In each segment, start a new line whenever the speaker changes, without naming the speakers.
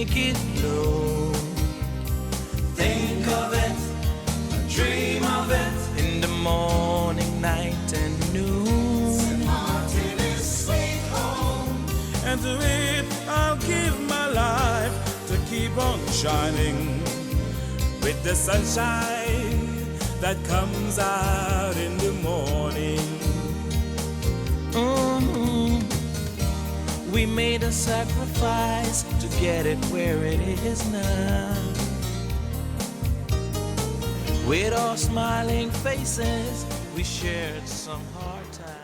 make it flow. Think of it, dream of it, in the morning, night and noon. St. Martin is sweet home, and to it I'll give my life to keep on shining with the sunshine that comes out in the morning. We made a sacrifice to get it where it is now. With our smiling faces, we shared some hard times.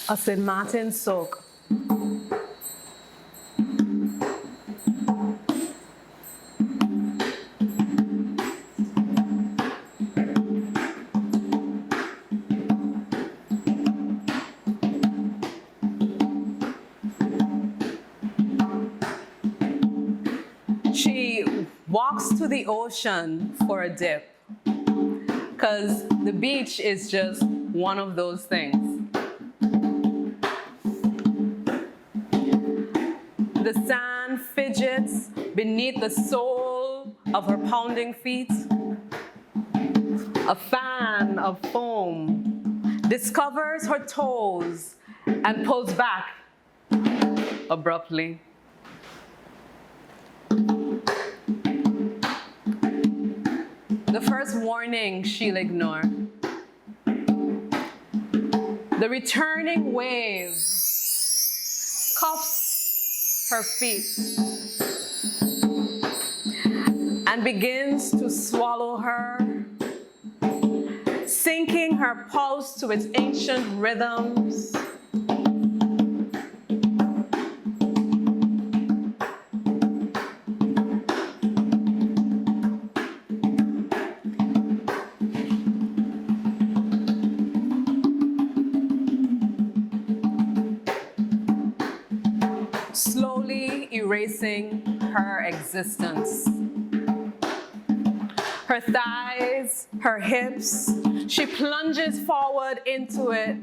A St. Martin soak. She walks to the ocean for a dip, because the beach is just one of those things. The sand fidgets beneath the sole of her pounding feet. A fan of foam discovers her toes and pulls back abruptly. The first warning she'll ignore. The returning wave cuffs her feet and begins to swallow her, sinking her pulse to its ancient rhythms. Slowly erasing her existence. Her thighs, her hips, she plunges forward into it,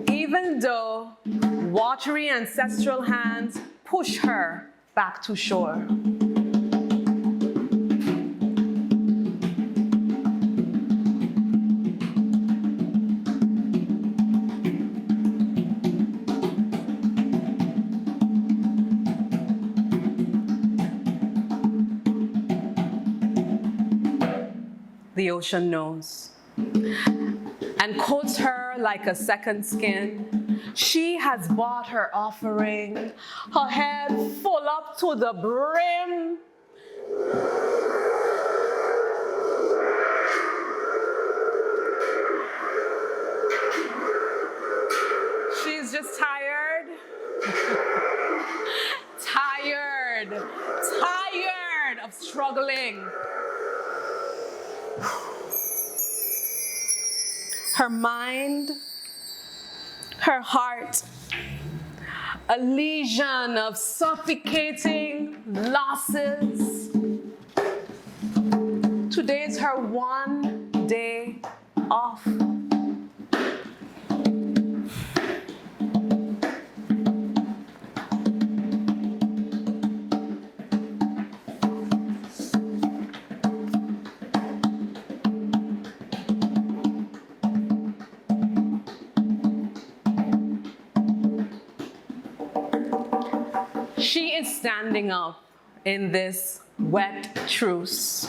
even though watery ancestral hands push her back to shore. The ocean knows and coats her like a second skin. She has bought her offering, her head full up to the brim. She's just tired. Tired of struggling. Her mind, her heart, a legion of suffocating losses. Today's her one day off. She is standing up in this wet truce.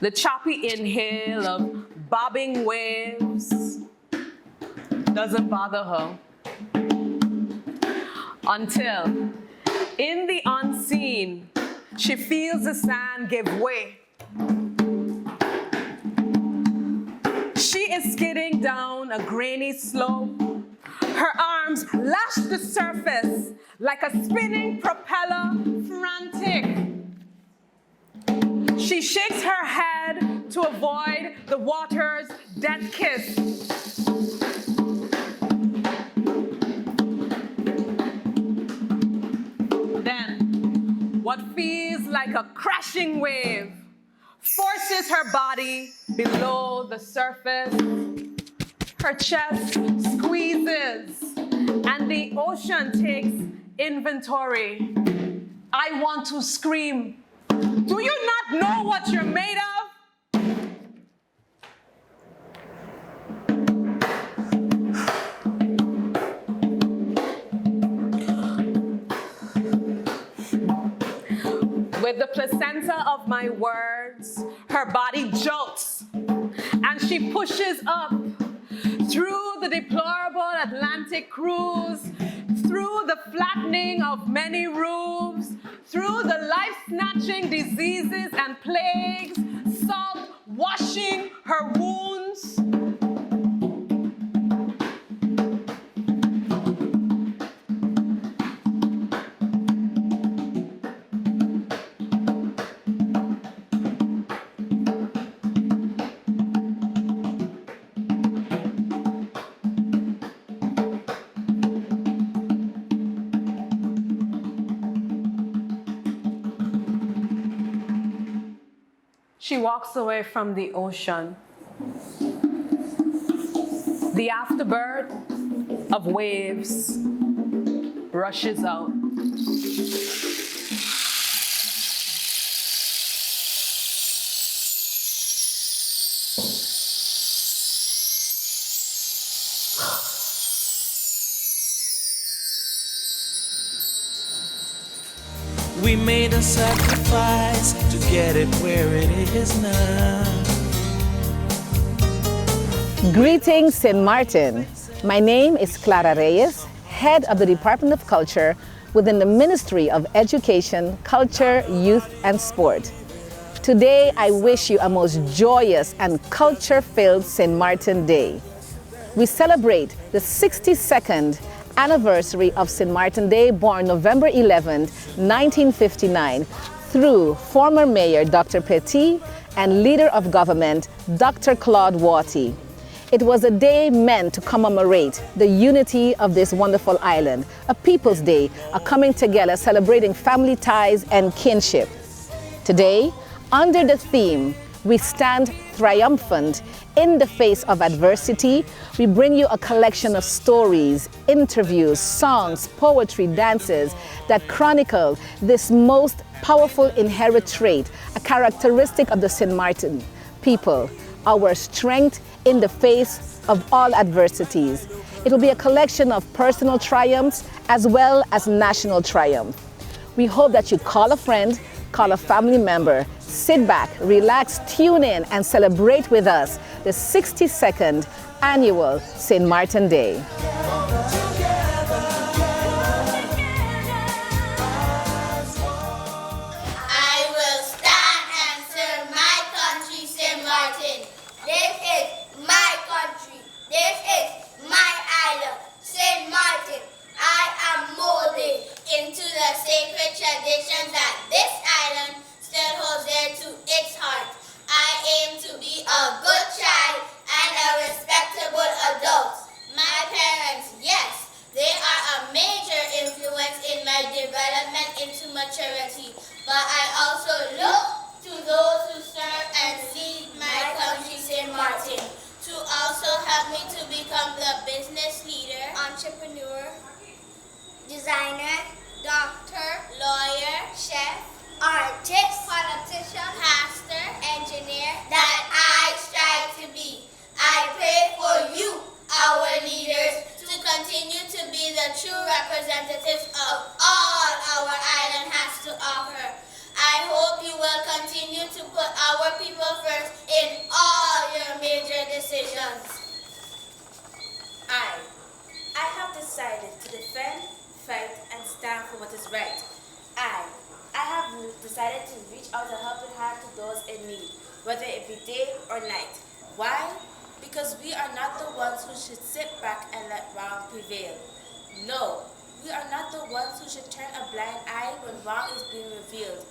The choppy inhale of bobbing waves doesn't bother her until, in the unseen, she feels the sand give way. She is skidding down a grainy slope. Her arms lash the surface like a spinning propeller, frantic. She shakes her head to avoid the water's death kiss. Then, what feels like a crashing wave forces her body below the surface. Her chest squeezes, and the ocean takes inventory. I want to scream. Do you not know what you're made of? With the placenta of my words, her body jolts, and she pushes up through the deplorable Atlantic cruise, through the flattening of many roofs, through the life-snatching diseases and plagues, salt washing her wounds. She walks away from the ocean. The afterbirth of waves rushes out.
We made a sacrifice to get it where it is now.
Greetings, St. Martin. My name is Clara Reyes, head of the Department of Culture within the Ministry of Education, Culture, Youth, and Sport. Today, I wish you a most joyous and culture-filled St. Martin Day. We celebrate the 62nd anniversary of St. Martin Day, born November 11, 1959, through former Mayor Dr. Petit and Leader of Government Dr. Claude Watty. It was a day meant to commemorate the unity of this wonderful island, a People's Day, a coming together celebrating family ties and kinship. Today, under the theme, We Stand Triumphant in the Face of Adversity, we bring you a collection of stories, interviews, songs, poetry, dances that chronicle this most powerful inherent trait, a characteristic of the St. Martin people, our strength in the face of all adversities. It will be a collection of personal triumphs as well as national triumph. We hope that you call a friend, call a family member, sit back, relax, tune in, and celebrate with us the 62nd annual St. Martin Day.
I will stand and serve my country, St. Martin. This is my country. This is my island, St. Martin. I am molded into the sacred traditions that this island still holds dear to its heart. I aim to be a good child and a respectable adult. My parents, yes, they are a major influence in my development into maturity. But I also look to those who serve and lead my country, St. Martin, to also help me to become the business leader, entrepreneur, designer, doctor, lawyer, chef, artist, politician, pastor, engineer, that I strive to be. I pray for you, our leaders, to continue to be the true representatives of all our island has to offer. I hope you will continue to put our people first in all your major decisions.
I have decided to defend, fight, and stand for what is right. I have decided to reach out a helping hand to those in need, whether it be day or night. Why? Because we are not the ones who should sit back and let wrong prevail. No, we are not the ones who should turn a blind eye when wrong is being revealed.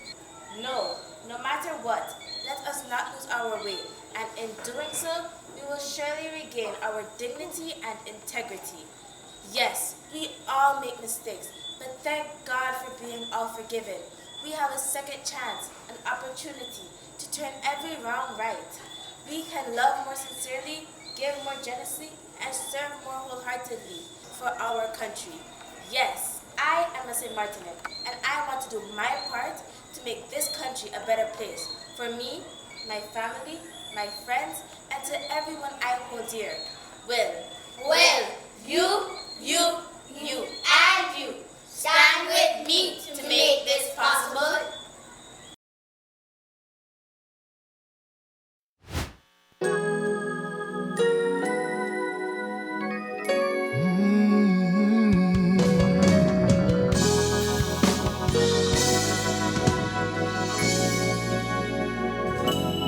No, No matter what, let us not lose our way, and in doing so, we will surely regain our dignity and integrity. Yes, we all make mistakes, but thank God for being all forgiven. We have a second chance, an opportunity to turn every wrong right. We can love more sincerely, give more generously, and serve more wholeheartedly for our country. Yes, I am a St. Martinic, and I want to do my part to make this country a better place for me, my family, my friends, and to everyone I hold dear.
Will, you, and you stand with me to make this possible?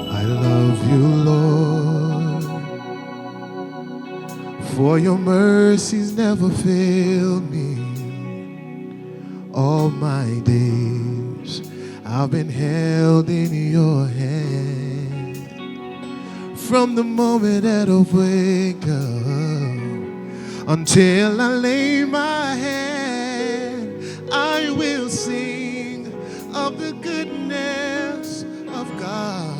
I love you, Lord, for your mercies never fail me. All my days I've been held in your hand. From the moment that I wake up until I lay my head, I will sing of the goodness of God.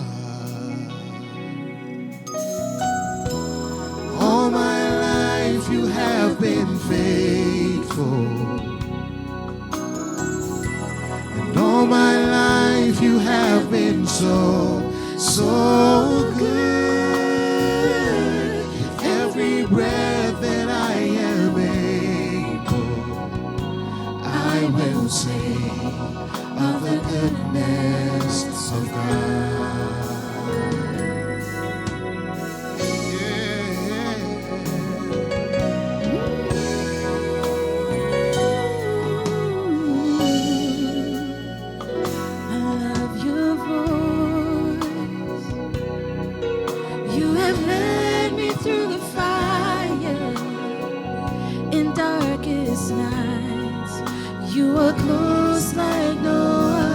All my life you have been faithful, and all my life you have been so, so good. Every breath that I am able, I will sing of the goodness of God.
You are close like no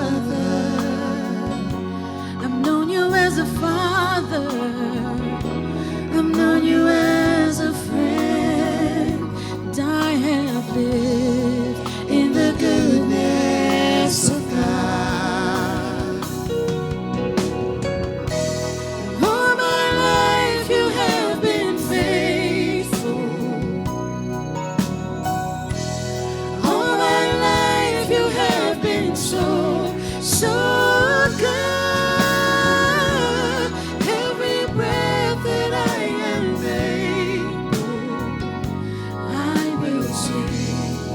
other. I've known you as a father. I've known you as a friend. And I have lived in the goodness of God. All my life you have been faithful. So good. Every breath that I am able, I will sing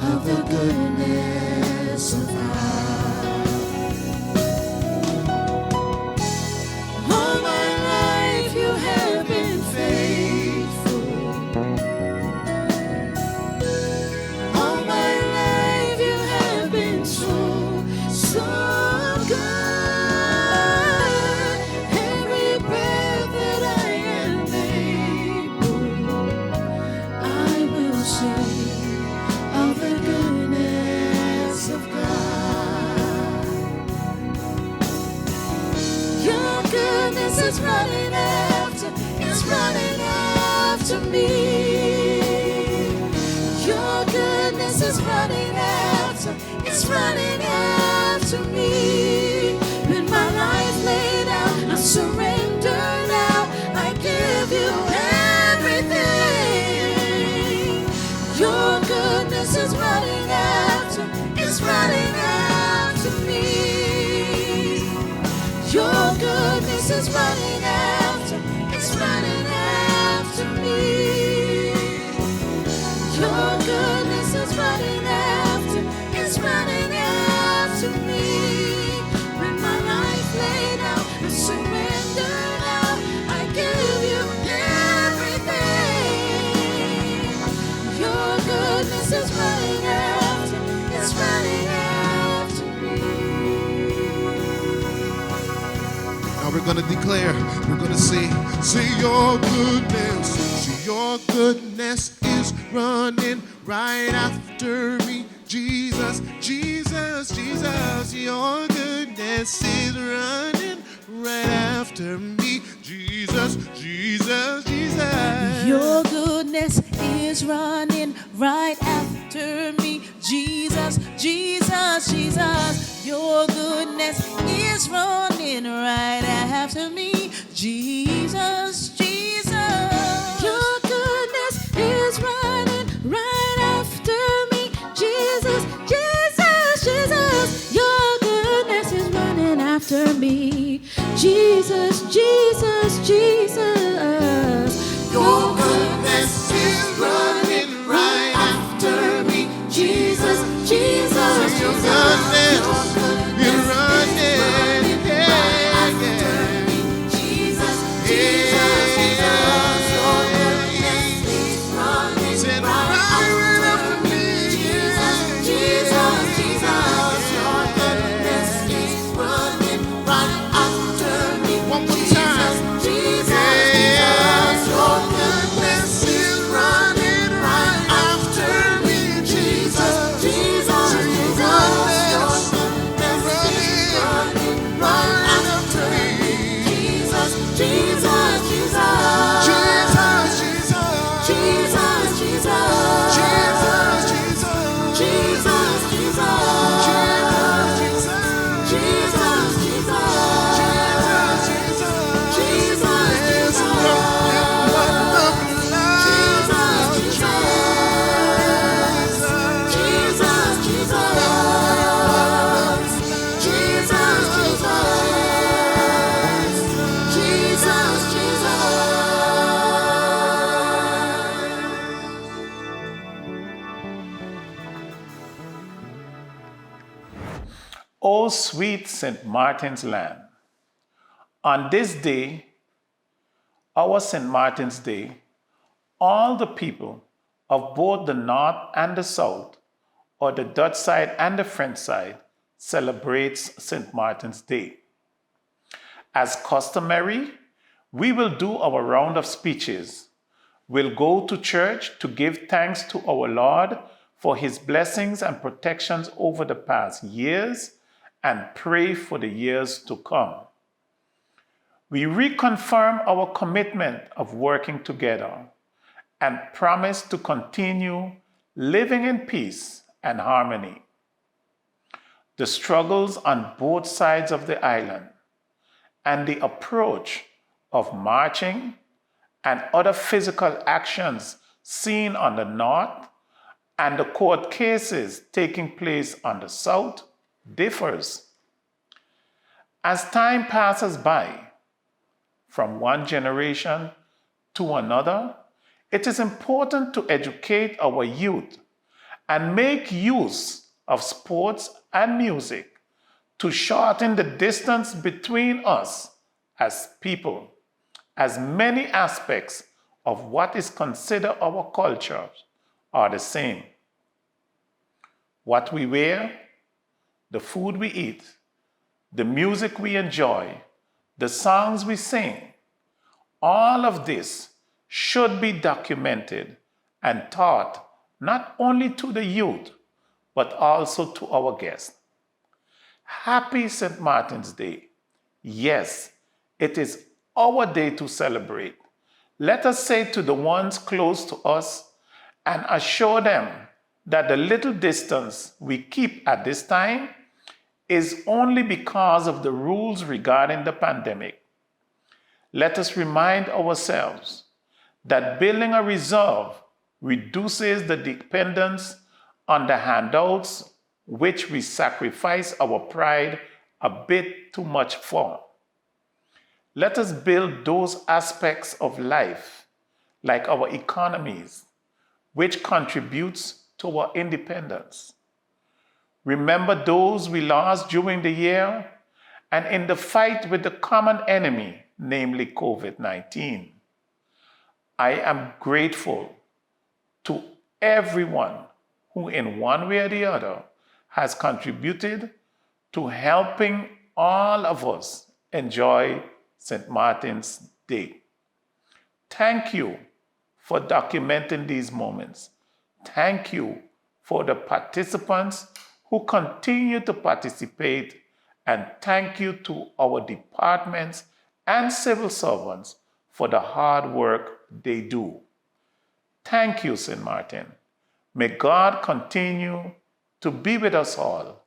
of the goodness of God. All my life you have been faithful. All my life you have been so good. Every breath that I am able, I will sing of the goodness of God. Your goodness is running after, it's running after me. Your goodness is running after, it's running after me. With my life laid out, I surrender now. I give you everything. Your goodness is running after, it's running after me. Your goodness is running after, it's running after me. Your goodness is running after, it's running after me. With my life laid out, I surrender now. I give you everything. Your goodness is running after, it's running after me.
Now we're gonna declare, we're gonna say your goodness is
is running right after me. Jesus, Jesus, Jesus, your goodness is running right after me. Jesus, Jesus, Jesus.
Your goodness is running right after me. Jesus, Jesus, Jesus. Your goodness is running right after me. Jesus, Jesus. Your goodness is running right after me. Jesus, Jesus, Jesus. Your goodness is running after me. Jesus, Jesus, Jesus.
Your goodness is running right after me.
Jesus, Jesus,
Your
Jesus.
goodness is running, yeah, yeah.
Jesus,
Jesus,
Jesus, your goodness is running
Said
right
right after me,
Jesus, Jesus, Jesus, your goodness is running right after me.
One more time.
Jesus,
Yeah.
Jesus, your
Goodness is running right after me, Jesus.
Jesus,
Your
Jesus,
goodness is running right after me.
Jesus, Jesus, Jesus.
Jesus, Jesus.
Jesus, Jesus.
Jesus, Jesus.
Jesus, Jesus.
Jesus, Jesus.
Jesus, Jesus.
Jesus, Jesus. There's nothing but the blood of Jesus.
Jesus, Jesus. Jesus, Jesus. Jesus,
O sweet St. Martin's land, on this day, our St. Martin's Day, all the people of both the North and the South, or the Dutch side and the French side, celebrates St. Martin's Day. As customary, we will do our round of speeches. We'll go to church to give thanks to our Lord for his blessings and protections over the past years and pray for the years to come. We reconfirm our commitment of working together and promise to continue living in peace and harmony. The struggles on both sides of the island and the approach of marching and other physical actions seen on the north and the court cases taking place on the south differs. As time passes by, from one generation to another, it is important to educate our youth and make use of sports and music to shorten the distance between us as people, as many aspects of what is considered our culture are the same. What we wear, the food we eat, the music we enjoy, the songs we sing, all of this should be documented and taught not only to the youth, but also to our guests. Happy St. Martin's Day. Yes, it is our day to celebrate. Let us say to the ones close to us and assure them that the little distance we keep at this time is only because of the rules regarding the pandemic. Let us remind ourselves that building a reserve reduces the dependence on the handouts which we sacrifice our pride a bit too much for. Let us build those aspects of life, like our economies, which contributes to our independence. Remember those we lost during the year and in the fight with the common enemy, namely COVID-19. I am grateful to everyone who in one way or the other has contributed to helping all of us enjoy St. Martin's Day. Thank you for documenting these moments. Thank you for the participants who continue to participate, and thank you to our departments and civil servants for the hard work they do. Thank you, St. Martin. May God continue to be with us all.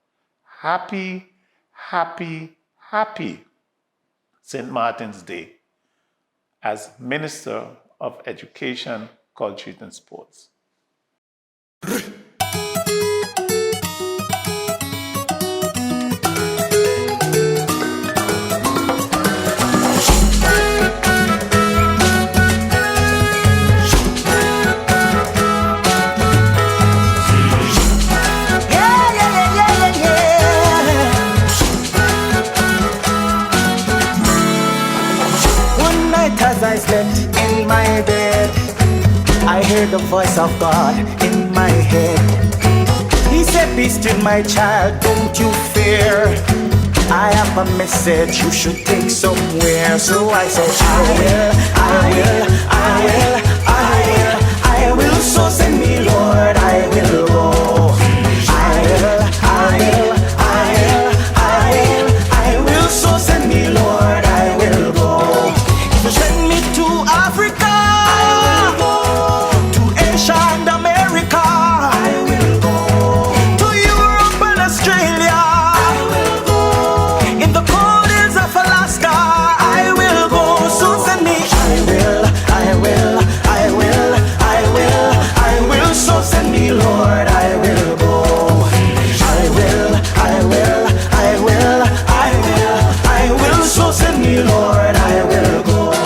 Happy, happy, happy St. Martin's Day as Minister of Education, Culture, and Sports.
As I slept in my bed, I heard the voice of God in my head. He said, "Be still, my child, don't you fear. I have a message you should take somewhere." So I said, I will, so send me, Lord, I will go. I will, so send me, Lord, I will go. Send me to Africa, I will go. To Asia and America, I will go. To Europe and Australia, I will go. In the cold hills of Alaska, I will go. So send me, I will, so send me, Lord, I will go. I will, so send me, Lord, I will go.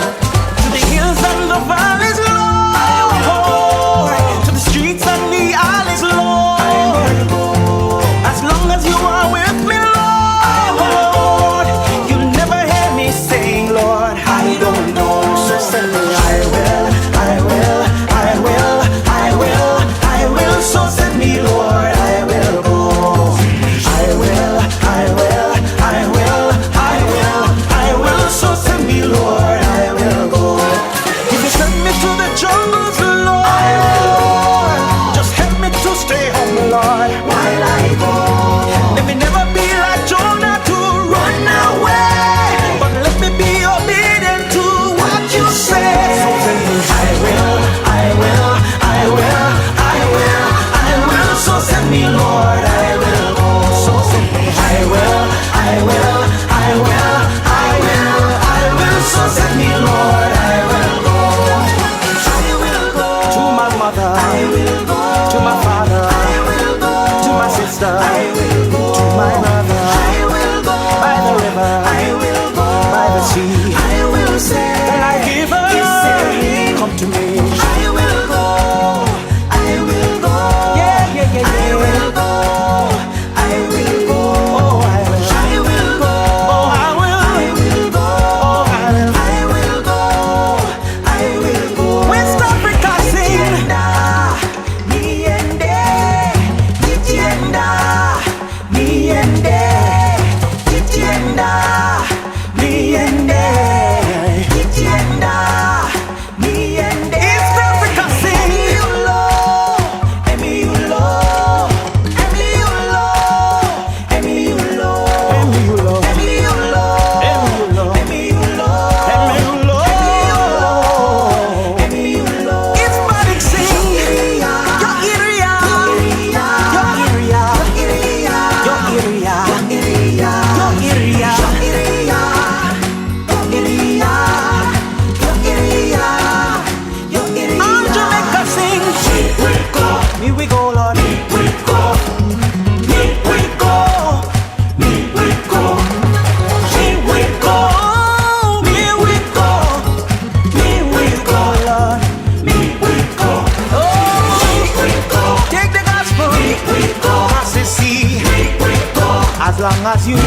long as you go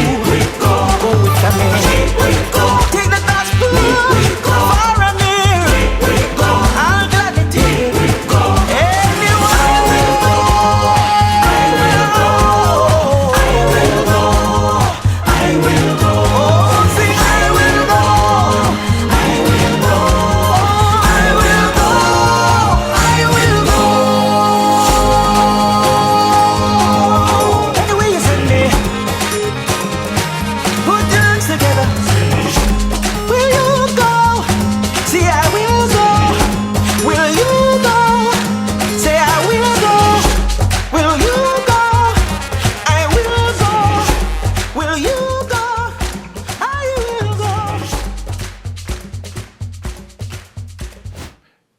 with me. Take the gospel far and near. I'll gladly take anyone. I will go. I will go. I will go. I will go. Sing, I will go. I will go. I will go.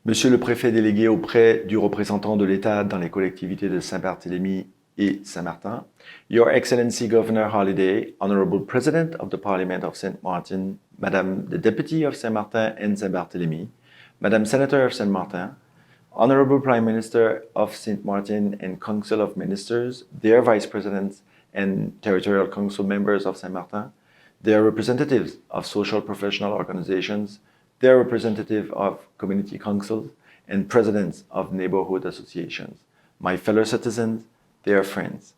Monsieur le préfet délégué auprès du représentant de l'État dans les collectivités de Saint-Barthélemy et Saint-Martin, Your Excellency Governor Holiday, Honorable President of the Parliament of St. Martin, Madame the Deputy of Saint-Martin and Saint-Barthélemy, Madame Senator of St. Martin, Honorable Prime Minister of St. Martin and Council of Ministers, their Vice Presidents and Territorial Council members of St. Martin, their representatives of social professional organizations, their representative of community councils, and presidents of neighborhood associations, my fellow citizens, their friends.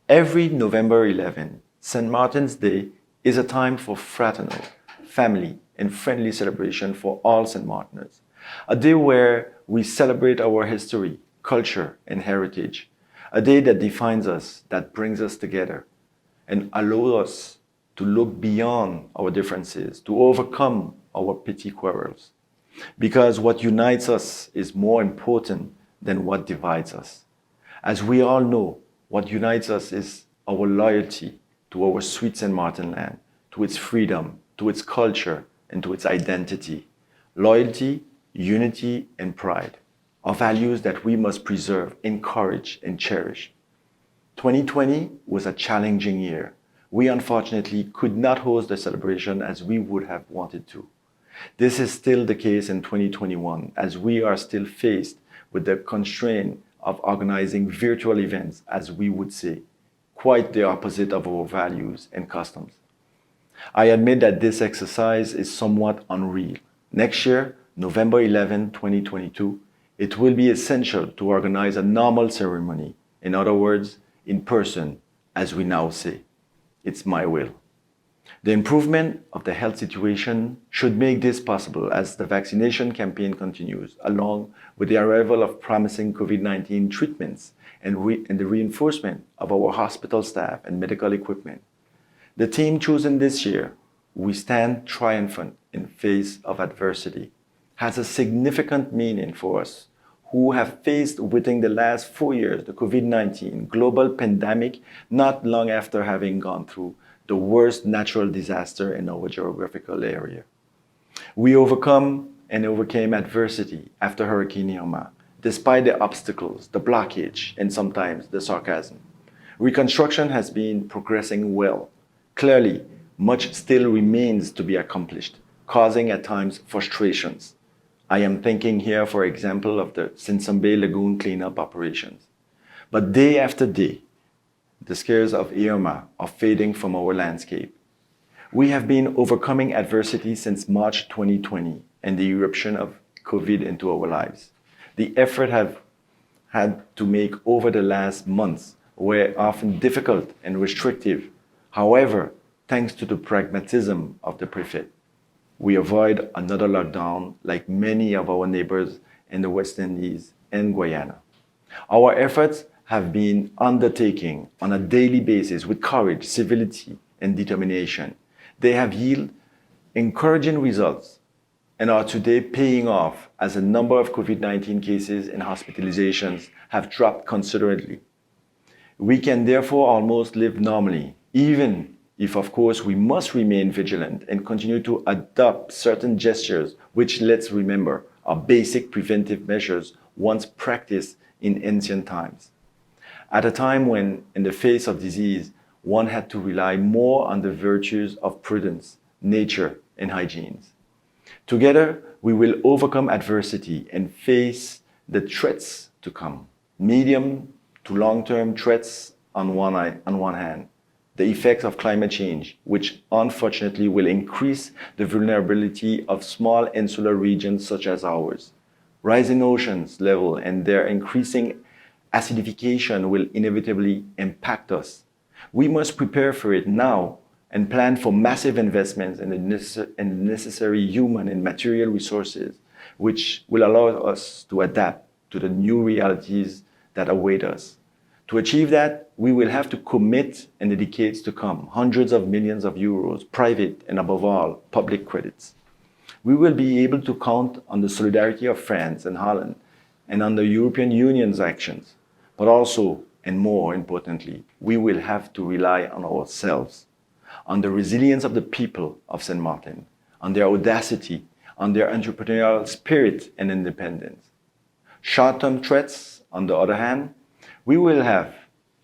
Every November 11, St. Martin's Day is a time for fraternal, family, and friendly celebration for all St. Martiners. A day where we celebrate our history, culture, and heritage. A day that defines us, that brings us together, and allows us to look beyond our differences, to overcome our petty quarrels. Because what unites us is more important than what divides us. As we all know, what unites us is our loyalty to our sweet St. Martin land, to its freedom, to its culture, and to its identity. Loyalty, unity, and pride are values that we must preserve, encourage, and cherish. 2020 was a challenging year. We unfortunately could not host the celebration as we would have wanted to. This is still the case in 2021, as we are still faced with the constraint of organizing virtual events, as we would say, quite the opposite of our values and customs. I admit that this exercise is somewhat unreal. Next year, November 11, 2022, it will be essential to organize a normal ceremony. In other words, in person, as we now say. It's my will. The improvement of the health situation should make this possible as the vaccination campaign continues, along with the arrival of promising COVID-19 treatments and the reinforcement of our hospital staff and medical equipment. The theme chosen this year, We Stand Triumphant in Face of Adversity, has a significant meaning for us who have faced within the last 4 years the COVID-19 global pandemic, not long after having gone through the worst natural disaster in our geographical area. We overcome and overcame adversity after Hurricane Irma, despite the obstacles, the blockage, and sometimes the sarcasm. Reconstruction has been progressing well. Clearly, much still remains to be accomplished, causing at times frustrations. I am thinking here, for example, of the Sinsambay Lagoon cleanup operations. But day after day, the scares of Irma are fading from our landscape. We have been overcoming adversity since March 2020 and the eruption of COVID into our lives. The effort have had to make over the last months were often difficult and restrictive. However, thanks to the pragmatism of the prefect, we avoid another lockdown like many of our neighbors in the West Indies and Guyana. Our efforts have been undertaken on a daily basis with courage, civility, and determination. They have yielded encouraging results and are today paying off as a number of COVID-19 cases and hospitalizations have dropped considerably. We can therefore almost live normally, even if, of course, we must remain vigilant and continue to adopt certain gestures, which, let's remember, are basic preventive measures once practiced in ancient times. At a time when, in the face of disease, one had to rely more on the virtues of prudence, nature, and hygiene. Together, we will overcome adversity and face the threats to come. Medium to long-term threats on one hand, the effects of climate change, which unfortunately will increase the vulnerability of small insular regions such as ours. Rising oceans level and their increasing acidification will inevitably impact us. We must prepare for it now and plan for massive investments in the necessary human and material resources, which will allow us to adapt to the new realities that await us. To achieve that, we will have to commit in the decades to come hundreds of millions of euros, private and above all, public credits. We will be able to count on the solidarity of France and Holland and on the European Union's actions. But also, and more importantly, we will have to rely on ourselves, on the resilience of the people of St. Martin, on their audacity, on their entrepreneurial spirit and independence. Short-term threats, on the other hand, we will have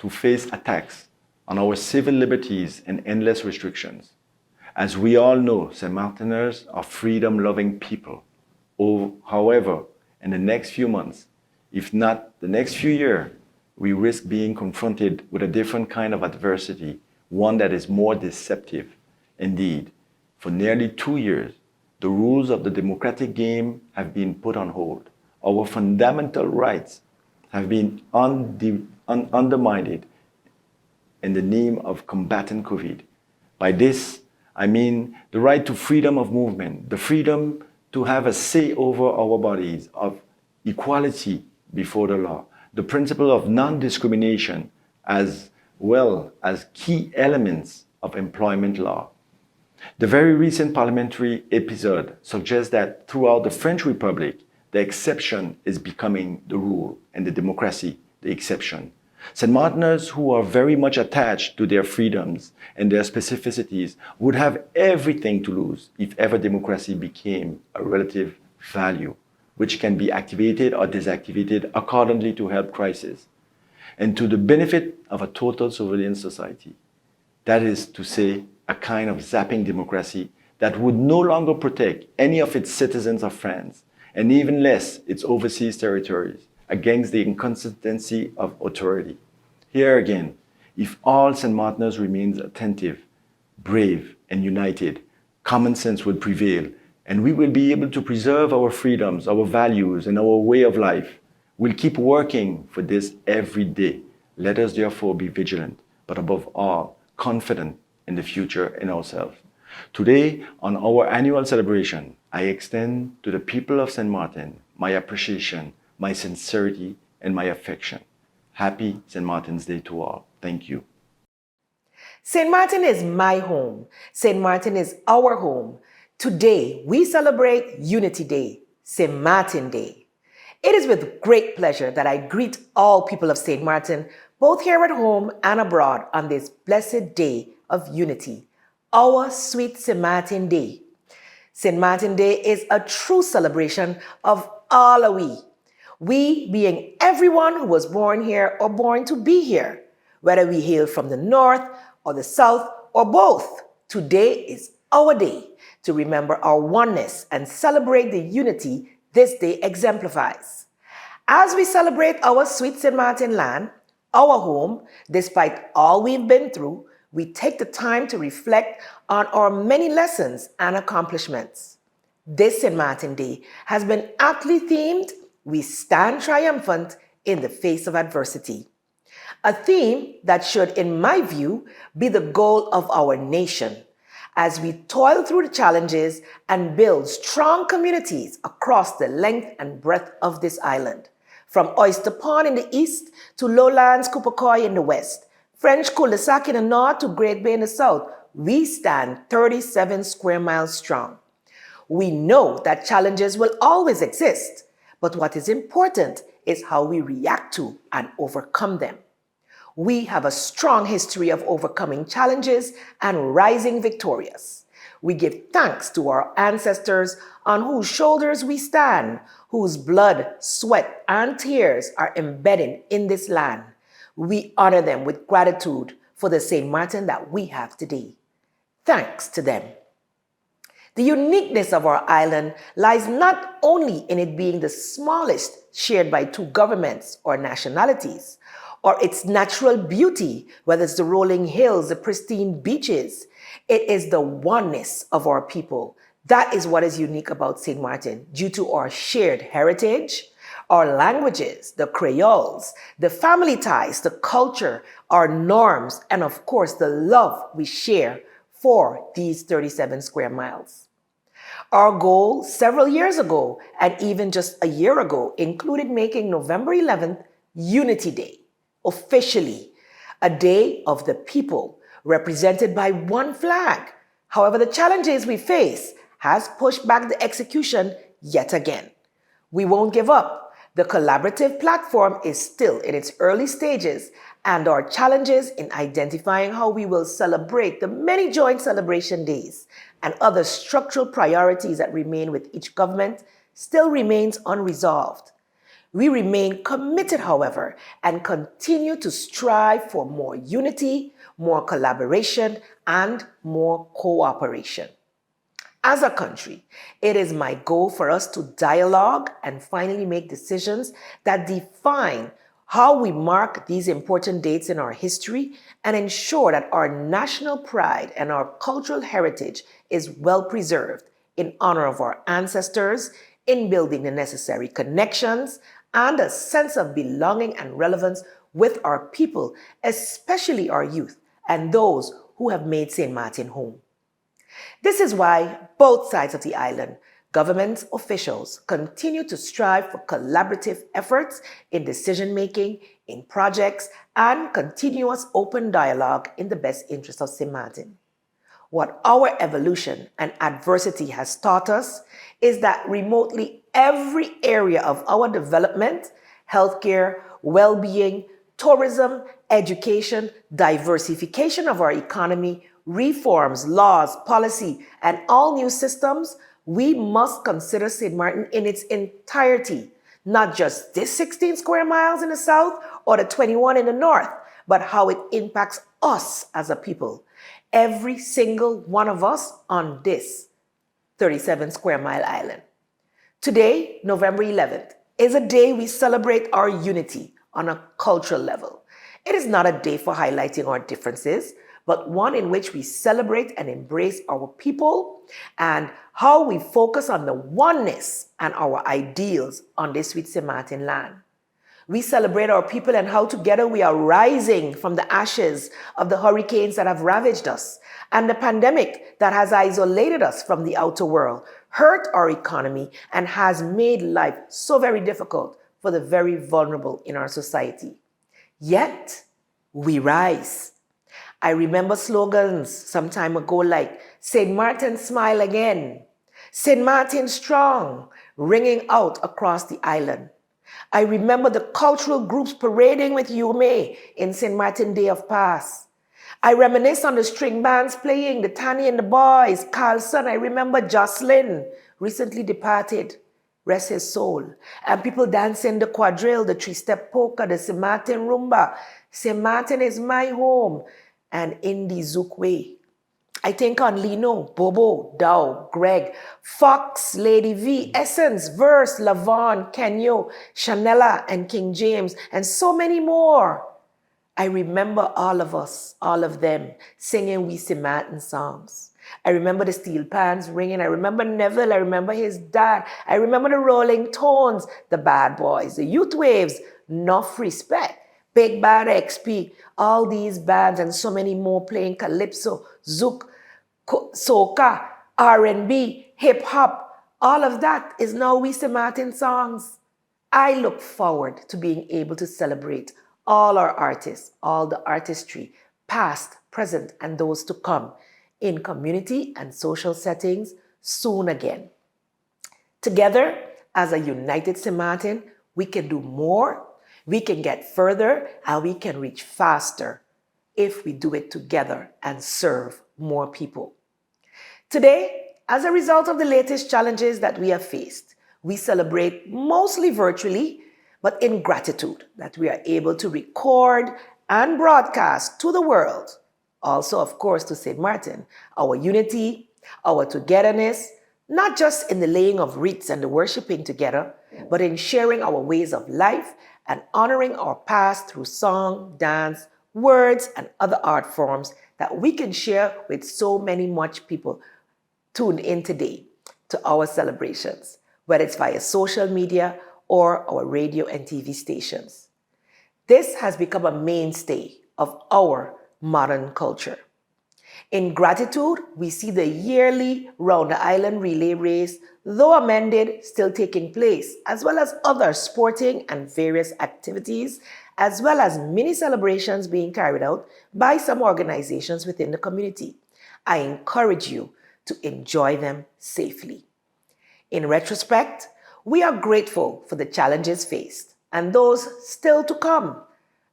to face attacks on our civil liberties and endless restrictions. As we all know, St. Martiners are freedom-loving people. However, in the next few months, if not the next few years, we risk being confronted with a different kind of adversity, one that is more deceptive. Indeed, for nearly 2 years, the rules of the democratic game have been put on hold. Our fundamental rights have been undermined in the name of combating COVID. By this, I mean the right to freedom of movement, the freedom to have a say over our bodies, of equality before the law, the principle of non-discrimination, as well as key elements of employment law. The very recent parliamentary episode suggests that throughout the French Republic, the exception is becoming the rule and the democracy the exception. St. Martiners who are very much attached to their freedoms and their specificities would have everything to lose if ever democracy became a relative value, which can be activated or deactivated accordingly to help crisis, and to the benefit of a total surveillance society. That is to say, a kind of zapping democracy that would no longer protect any of its citizens or friends, and even less its overseas territories, against the inconsistency of authority. Here again, if all St. Martiners remains attentive, brave, and united, common sense will prevail, and we will be able to preserve our freedoms, our values, and our way of life. We'll keep working for this every day. Let us therefore be vigilant, but above all, confident in the future in ourselves. Today, on our annual celebration, I extend to the people of St. Martin my appreciation, my sincerity, and my affection. Happy St. Martin's Day to all. Thank you.
St. Martin is my home. St. Martin is our home. Today, we celebrate Unity Day, St. Martin Day. It is with great pleasure that I greet all people of St. Martin, both here at home and abroad, on this blessed day of unity, our sweet St. Martin Day. St. Martin Day is a true celebration of all of we being everyone who was born here or born to be here, whether we hail from the north or the south or both. Today is our day to remember our oneness and celebrate the unity this day exemplifies. As we celebrate our sweet St. Martin land, our home, despite all we've been through, we take the time to reflect on our many lessons and accomplishments. This St. Martin Day has been aptly themed, "We Stand Triumphant in the Face of Adversity." A theme that should, in my view, be the goal of our nation as we toil through the challenges and build strong communities across the length and breadth of this island. From Oyster Pond in the east to Lowlands Kupakoy in the west, French cul-de-sac in the north to Great Bay in the south, we stand 37 square miles strong. We know that challenges will always exist, but what is important is how we react to and overcome them. We have a strong history of overcoming challenges and rising victorious. We give thanks to our ancestors on whose shoulders we stand, whose blood, sweat, and tears are embedded in this land. We honor them with gratitude for the St. Martin that we have today. Thanks to them. The uniqueness of our island lies not only in it being the smallest shared by two governments or nationalities, or its natural beauty, whether it's the rolling hills, the pristine beaches. It is the oneness of our people. That is what is unique about St. Martin, due to our shared heritage, our languages, the Creoles, the family ties, the culture, our norms, and of course, the love we share for these 37 square miles. Our goal several years ago, and even just a year ago, included making November 11th Unity Day, officially a day of the people, represented by one flag. However, the challenges we face has pushed back the execution yet again. We won't give up, The collaborative platform is still in its early stages, and our challenges in identifying how we will celebrate the many joint celebration days and other structural priorities that remain with each government still remains unresolved. We remain committed, however, and continue to strive for more unity, more collaboration, and more cooperation. As a country, it is my goal for us to dialogue and finally make decisions that define how we mark these important dates in our history and ensure that our national pride and our cultural heritage is well preserved in honor of our ancestors, in building the necessary connections and a sense of belonging and relevance with our people, especially our youth and those who have made St. Martin home. This is why both sides of the island, government officials, continue to strive for collaborative efforts in decision-making, in projects, and continuous open dialogue in the best interest of St. Martin. What our evolution and adversity has taught us is that remotely every area of our development, healthcare, well-being, tourism, education, diversification of our economy, reforms, laws, policy, and all new systems, we must consider St. Martin in its entirety, not just this 16 square miles in the south or the 21 in the north, but how it impacts us as a people, every single one of us on this 37 square mile island. Today, November 11th, is a day we celebrate our unity on a cultural level. It is not a day for highlighting our differences, but one in which we celebrate and embrace our people and how we focus on the oneness and our ideals on this sweet St. Martin land. We celebrate our people and how together we are rising from the ashes of the hurricanes that have ravaged us and the pandemic that has isolated us from the outer world, hurt our economy, and has made life so very difficult for the very vulnerable in our society. Yet, we rise. I remember slogans some time ago like, St. Martin smile again, St. Martin strong, ringing out across the island. I remember the cultural groups parading with Yume in St. Martin Day of Pass. I reminisce on the string bands playing, the Tanny and the Boys, Carlson. I remember Jocelyn, recently departed, rest his soul. And people dancing the quadrille, the three-step polka, the St. Martin rumba. St. Martin is my home. And Indie Zouk way. I think on Lino, Bobo, Dow, Greg, Fox, Lady V, Essence, Verse, Lavon, Kenyo, Chanela, and King James, and so many more. I remember all of us, all of them, singing We St. Martin songs. I remember the steel pans ringing. I remember Neville. I remember his dad. I remember the Rolling Tones, the Bad Boys, the Youth Waves, Enough Respect, Big Bad XP, all these bands and so many more playing calypso, zouk, soca, R&B, hip-hop. All of that is now We St. Martin songs. I look forward to being able to celebrate all our artists, all the artistry, past, present, and those to come, in community and social settings soon again. Together, as a united St. Martin, we can do more, we can get further, and we can reach faster if we do it together and serve more people. Today, as a result of the latest challenges that we have faced, we celebrate mostly virtually, but in gratitude that we are able to record and broadcast to the world, also, of course, to St. Martin, our unity, our togetherness, not just in the laying of wreaths and the worshiping together, but in sharing our ways of life and honoring our past through song, dance, words, and other art forms that we can share with so many much people tuned in today to our celebrations, whether it's via social media or our radio and TV stations. This has become a mainstay of our modern culture. In gratitude, we see the yearly Round the Island Relay Race, though amended, still taking place, as well as other sporting and various activities, as well as mini celebrations being carried out by some organizations within the community. I encourage you to enjoy them safely. In retrospect, We are grateful for the challenges faced and those still to come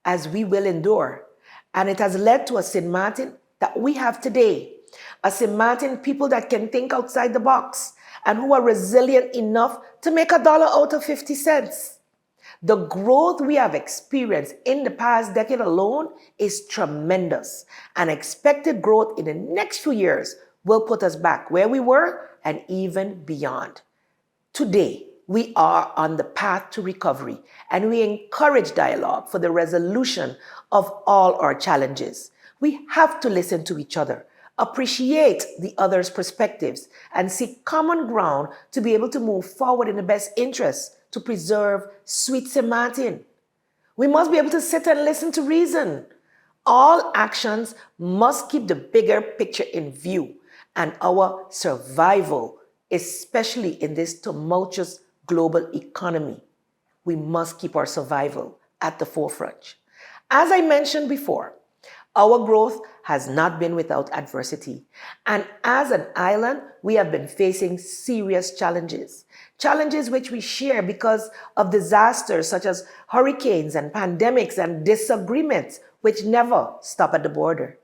as we will endure. And it has led to a St. Martin that we have today. A St. Martin people that can think outside the box and who are resilient enough to make $1 out of 50 cents. The growth we have experienced in the past decade alone is tremendous, and expected growth in the next few years will put us back where we were and even beyond. Today, we are on the path to recovery, and we encourage dialogue for the resolution of all our challenges. We have to listen to each other, appreciate the other's perspectives, and seek common ground to be able to move forward in the best interest to preserve sweet St. Martin. We must be able to sit and listen to reason. All actions must keep the bigger picture in view and our survival, especially in this tumultuous global economy. We must keep our survival at the forefront. As I mentioned before, our growth has not been without adversity. And as an island, we have been facing serious challenges. Challenges which we share because of disasters such as hurricanes and pandemics and disagreements which never stop at the border.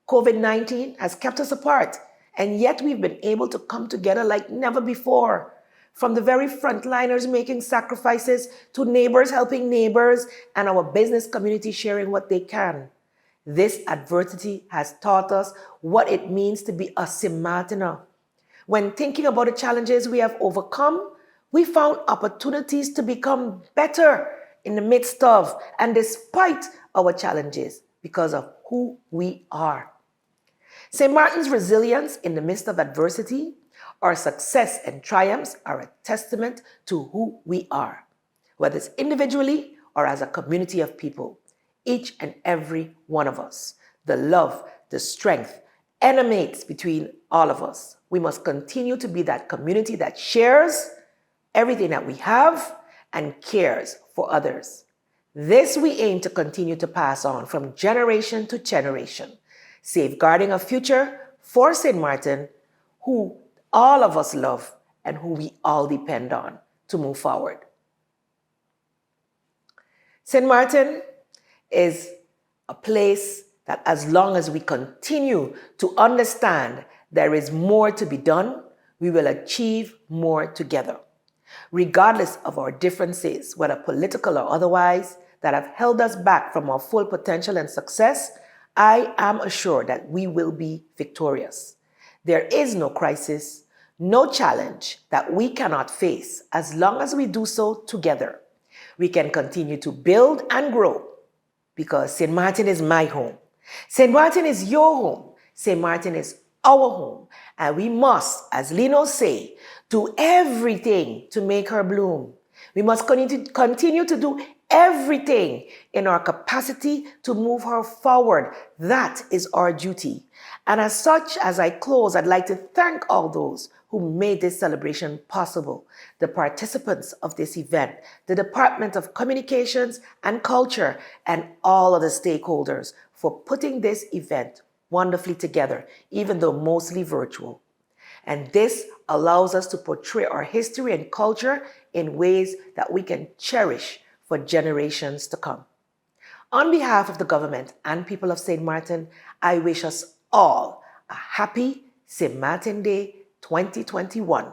COVID-19 has kept us apart, and yet we've been able to come together like never before. From the very frontliners making sacrifices to neighbors helping neighbors and our business community sharing what they can. This adversity has taught us what it means to be a St. Martiner. When thinking about the challenges we have overcome, we found opportunities to become better in the midst of and despite our challenges because of who we are. St. Martin's resilience in the midst of adversity, our success and triumphs are a testament to who we are, whether it's individually or as a community of people. Each and every one of us. The love, the strength emanates between all of us. We must continue to be that community that shares everything that we have and cares for others. This we aim to continue to pass on from generation to generation, safeguarding a future for St. Martin, who all of us love and who we all depend on to move forward. St. Martin is a place that, as long as we continue to understand there is more to be done, we will achieve more together. Regardless of our differences, whether political or otherwise, that have held us back from our full potential and success, I am assured that we will be victorious. There is no crisis, no challenge that we cannot face as long as we do so together. We can continue to build and grow, because St. Martin is my home. St. Martin is your home. St. Martin is our home. And we must, as Lino say, do everything to make her bloom. We must continue to do everything in our capacity to move her forward. That is our duty. And as such, as I close, I'd like to thank all those who made this celebration possible, the participants of this event, the Department of Communications and Culture, and all of the stakeholders for putting this event wonderfully together, even though mostly virtual. And this allows us to portray our history and culture in ways that we can cherish for generations to come. On behalf of the government and people of St. Martin, I wish us all a happy St. Martin Day 2021,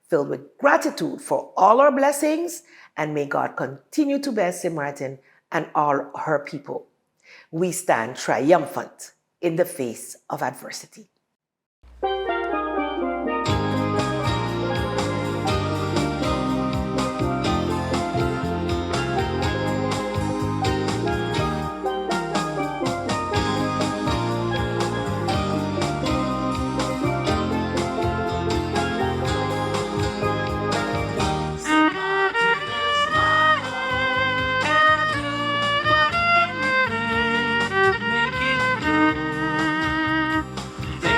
filled with gratitude for all our blessings, and may God continue to bless St. Martin and all her people. We stand triumphant in the face of adversity.
Think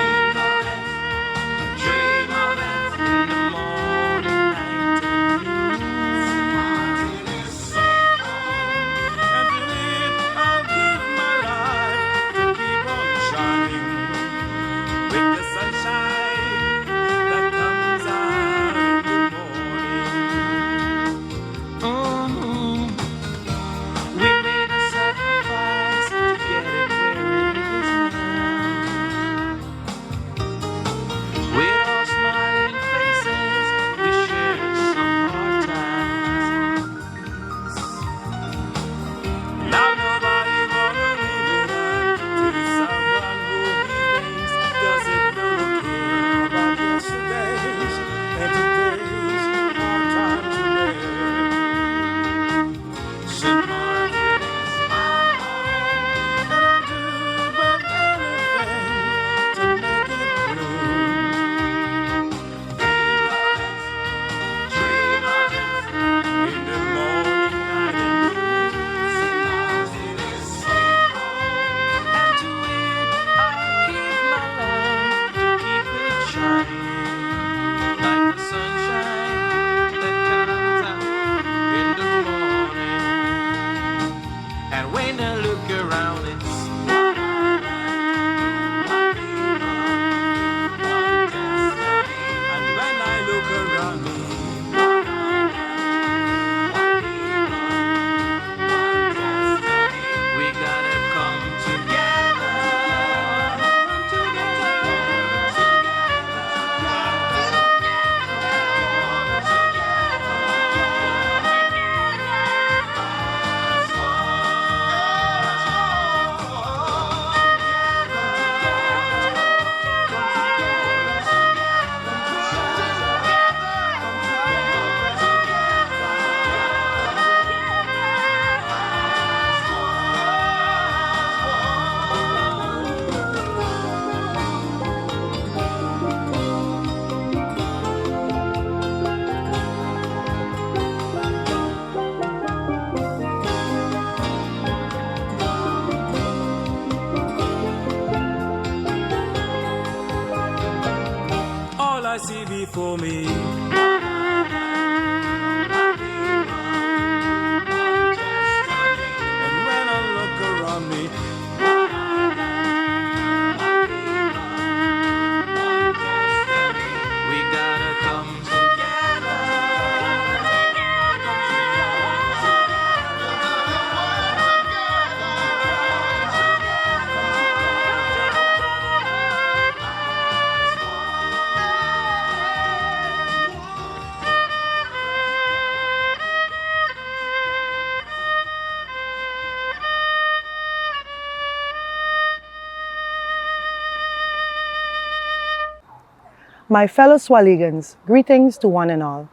My fellow Swaligans, greetings to one and all.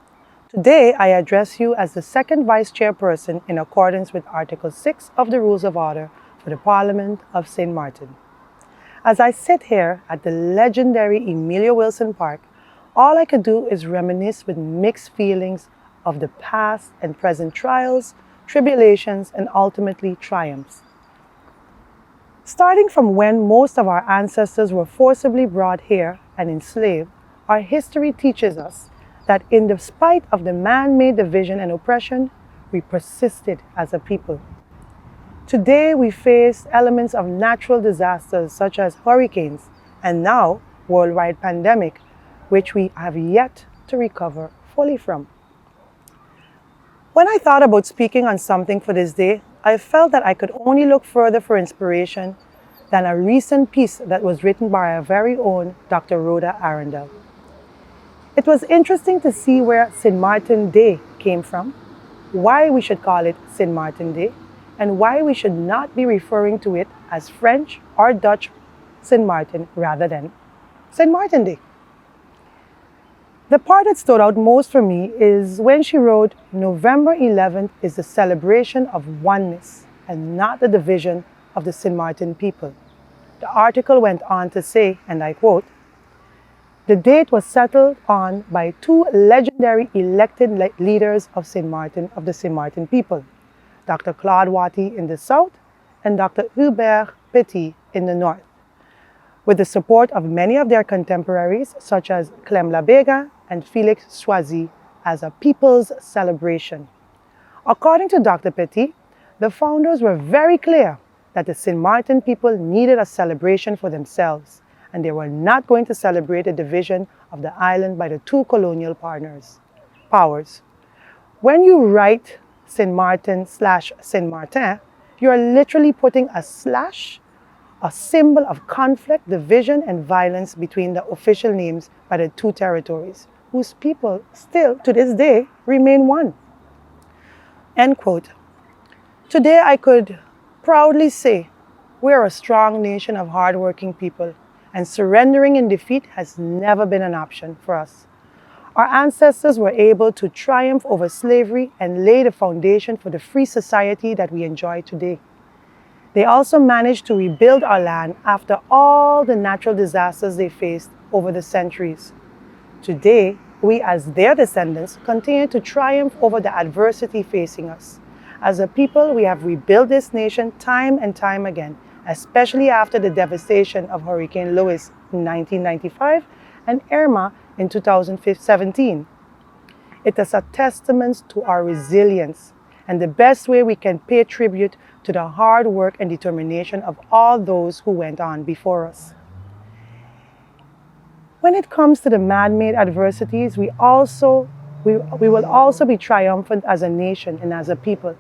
Today, I address you as the second Vice Chairperson in accordance with Article 6 of the Rules of Order for the Parliament of St. Martin. As I sit here at the legendary Emilia Wilson Park, all I could do is reminisce with mixed feelings of the past and present trials, tribulations, and ultimately triumphs. Starting from when most of our ancestors were forcibly brought here and enslaved, our history teaches us that in spite of the man-made division and oppression, we persisted as a people. Today, we face elements of natural disasters such as hurricanes and now worldwide pandemic, which we have yet to recover fully from. When I thought about speaking on something for this day, I felt that I could only look further for inspiration than a recent piece that was written by our very own Dr. Rhoda Arundel. It was interesting to see where St. Martin Day came from, why we should call it St. Martin Day, and why we should not be referring to it as French or Dutch St. Martin rather than St. Martin Day. The part that stood out most for me is when she wrote, November 11th is the celebration of oneness and not the division of the St. Martin people. The article went on to say, and I quote, the date was settled on by two legendary elected leaders of the St. Martin people, Dr. Claude Watty in the south and Dr. Hubert Petit in the north, with the support of many of their contemporaries such as Clem Labega and Félix Choisy as a people's celebration. According to Dr. Petit, the founders were very clear that the St. Martin people needed a celebration for themselves, and they were not going to celebrate the division of the island by the two colonial powers. When you write St. Martin / St. Martin, you are literally putting a slash, a symbol of conflict, division, and violence between the official names by the two territories, whose people still, to this day, remain one. End quote. Today, I could proudly say we are a strong nation of hardworking people, and surrendering in defeat has never been an option for us. Our ancestors were able to triumph over slavery and lay the foundation for the free society that we enjoy today. They also managed to rebuild our land after all the natural disasters they faced over the centuries. Today, we as their descendants continue to triumph over the adversity facing us. As a people, we have rebuilt this nation time and time again, especially after the devastation of Hurricane Lewis in 1995 and Irma in 2017. It is a testament to our resilience and the best way we can pay tribute to the hard work and determination of all those who went on before us. When it comes to the man-made adversities, we will also be triumphant as a nation and as a people,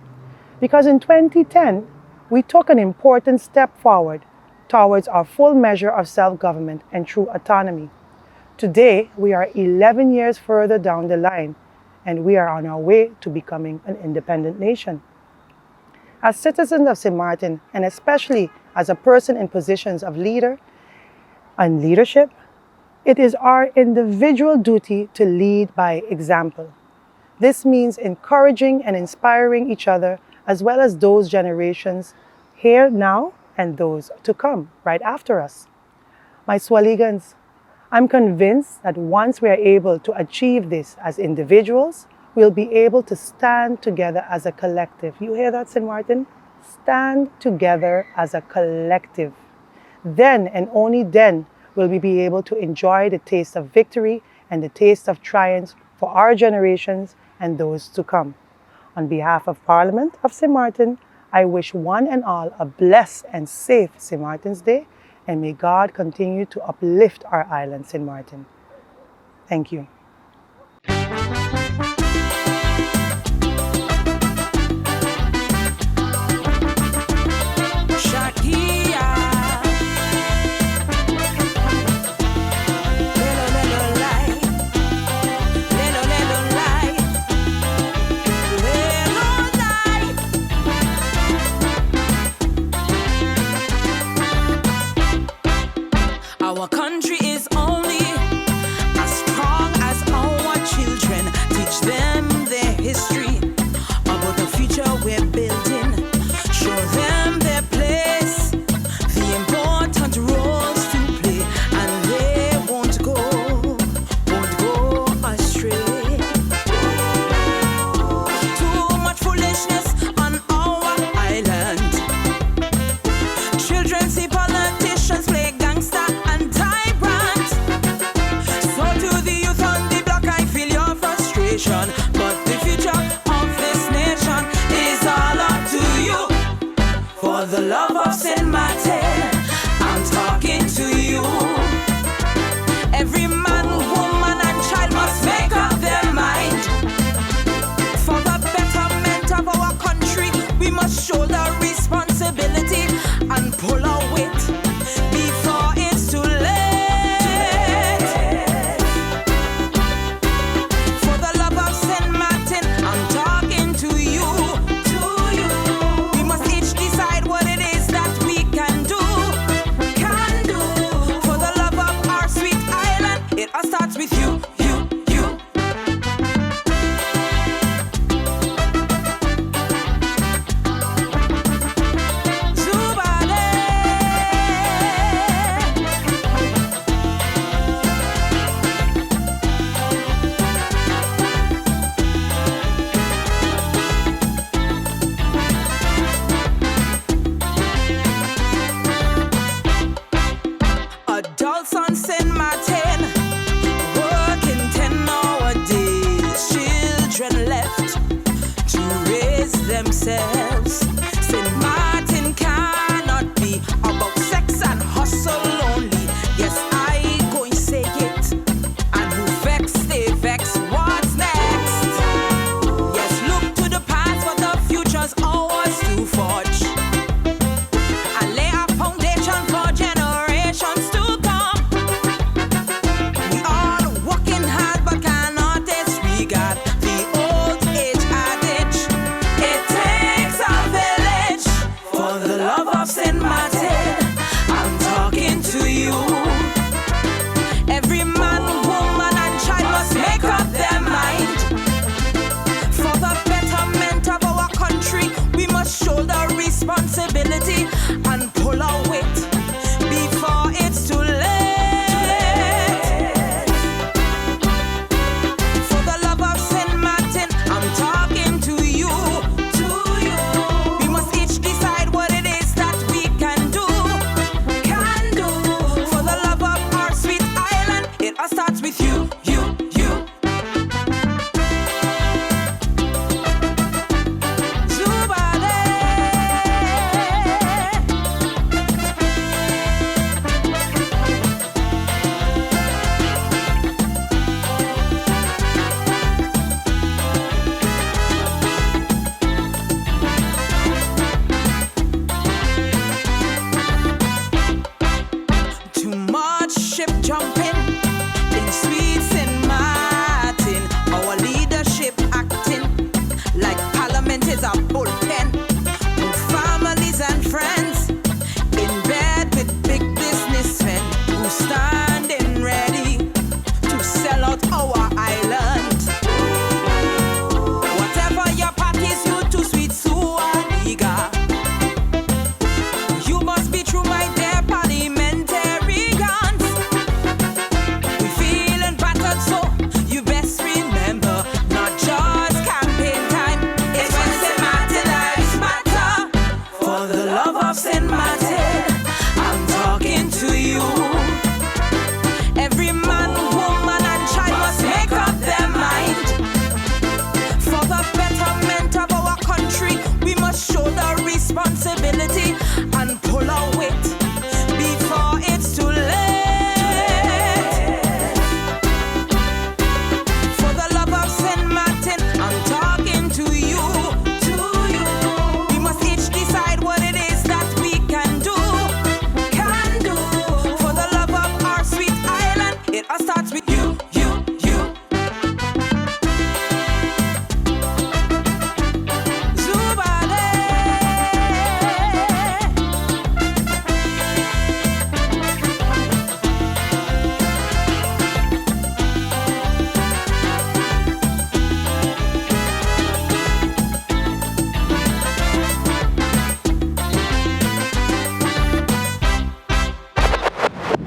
because in 2010, we took an important step forward towards our full measure of self-government and true autonomy. Today, we are 11 years further down the line, and we are on our way to becoming an independent nation. As citizens of St. Martin, and especially as a person in positions of leader and leadership, it is our individual duty to lead by example. This means encouraging and inspiring each other, as well as those generations here now and those to come right after us. My Swaligans, I'm convinced that once we are able to achieve this as individuals, we'll be able to stand together as a collective. You hear that, St. Martin? Stand together as a collective. Then and only then will we be able to enjoy the taste of victory and the taste of triumph for our generations and those to come. On behalf of Parliament of St. Martin, I wish one and all a blessed and safe St. Martin's Day, and may God continue to uplift our island, St. Martin. Thank you.
Our country is only a For the love of St. Martin, I'm talking to you. Every man, woman, and child must make up their mind. For the betterment of our country, we must shoulder responsibility and pull our weight before it's too late. For the love of St. Martin, I'm talking to you. We must each decide what it is that we can do. For the love of our sweet island, it all starts with you. Adults on St. Martin, working 10-hour days. Children left to raise themselves. St. Martin cannot be about sex and hustle only. Yes, I go and say it. And who vex, they vex. What's next? Yes, look to the past, but the future's ours to forge. And lay a foundation for generations to come. We all working hard but cannot disregard the old age adage. It takes a village. For the love of St. Martin, I'm talking to you. Every man, woman, and child must make up their mind. For the betterment of our country, we must shoulder responsibility and pull our weight before it's too late. For the love of St. Martin, I'm talking to you. We must each decide what it is that we can do. For the love of our sweet island, it all starts with you. Too much ship jumping in sweet St. Martin. Our leadership acting like Parliament is a bullpen. With families and friends in bed with big businessmen who standing ready to sell out our island. Whatever your parties, you too sweet, so eager. You must be true, my dear parliamentarians. We feeling battered, so you best remember, not just campaign time. It's when St. Martin lives matter. For the love of St. Martin, I'm talking to you. Every man, woman, and child must make up their mind. For the betterment of our country, we must shoulder responsibility and pull our weight before it's too late. For the love of St. Martin, I'm talking to you. We must each decide what it is that we can do. For the love of our sweet island, it all starts with you.